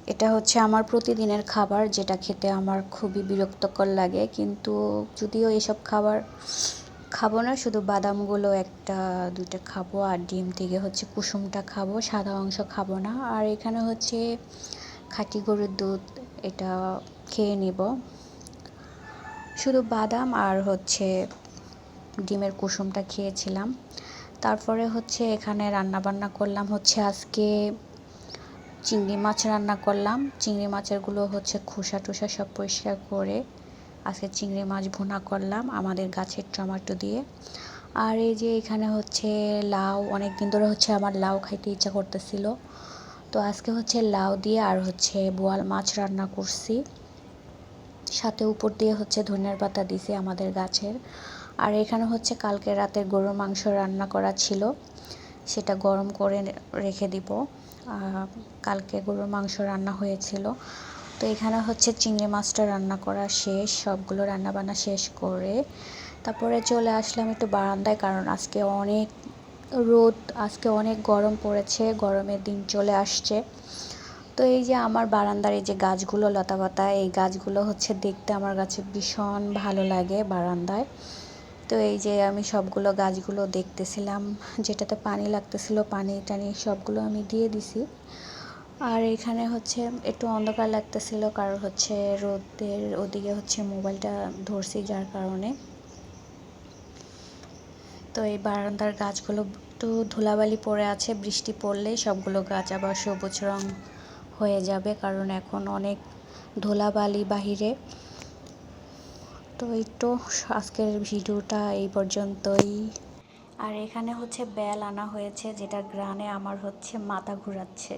এটা হচ্ছে আমার প্রতিদিনের খাবার, যেটা খেতে আমার খুবই বিরক্তকর লাগে, কিন্তু যদিও এসব খাবার খাবো না, শুধু বাদামগুলো একটা দুইটা খাবো আর ডিম থেকে হচ্ছে কুসুমটা খাবো, সাদা অংশ খাবো না। আর এখানে হচ্ছে খাঁটি গরুর দুধ, এটা খেয়ে নিব। শুধু বাদাম আর হচ্ছে ডিমের কুসুমটা খেয়েছিলাম। তারপরে হচ্ছে এখানে রান্নাবান্না করলাম, হচ্ছে আজকে চিংড়ি মাছ রান্না করলাম। চিংড়ি মাছেরগুলো হচ্ছে খোসা টোসা সব পরিষ্কার করে আজকে চিংড়ি মাছ ভুনা করলাম আমাদের গাছের টমেটো দিয়ে। আর এই যে এখানে হচ্ছে লাউ, অনেক দিন ধরে হচ্ছে আমার লাউ খাইতে ইচ্ছা করতেছিল, তো আজকে হচ্ছে লাউ দিয়ে আর হচ্ছে বোয়াল মাছ রান্না করছি, সাথে উপর দিয়ে হচ্ছে ধনিয়ার পাতা দিছি আমাদের গাছের। আর এখানে হচ্ছে কালকে রাতের গরুর মাংস রান্না করা ছিল, সেটা গরম করে রেখে দিব। কালকে গরুর মাংস রান্না হয়েছিল, তো এখানে হচ্ছে চিংড়ি মাছটা রান্না করা শেষ, সবগুলো রান্নাবান্না শেষ করে তারপরে চলে আসলাম একটু বারান্দায়, কারণ আজকে অনেক রোদ, আজকে অনেক গরম পড়েছে, গরমের দিন চলে আসছে। তো এই যে আমার বারান্দার এই যে গাছগুলো, লতাপাতা, এই গাছগুলো হচ্ছে দেখতে আমার কাছে ভীষণ ভালো লাগে বারান্দায়। তো এই যে আমি সবগুলো গাছগুলো দেখতেছিলাম, যেটাতে পানি লাগতেছিল পানি টানি সবগুলো আমি দিয়ে দিছি। আর এখানে হচ্ছে একটু অন্ধকার লাগতেছিল, কারণ হচ্ছে রোদের ওদিকে হচ্ছে মোবাইলটা ধরছি যার কারণে। তো এই বারান্দার গাছগুলো একটু ধুলাবালি পড়ে আছে, বৃষ্টি পড়লেই সবগুলো গাছ আবার সবুজ রং হয়ে যাবে, কারণ এখন অনেক ধুলাবালি বাহিরে। তো এই তো আজকের ভিডিওটা এই পর্যন্তই। আর এখানে হচ্ছে বেল আনা হয়েছে, যেটা গ্রানে আমার হচ্ছে মাথা ঘুরাচ্ছে।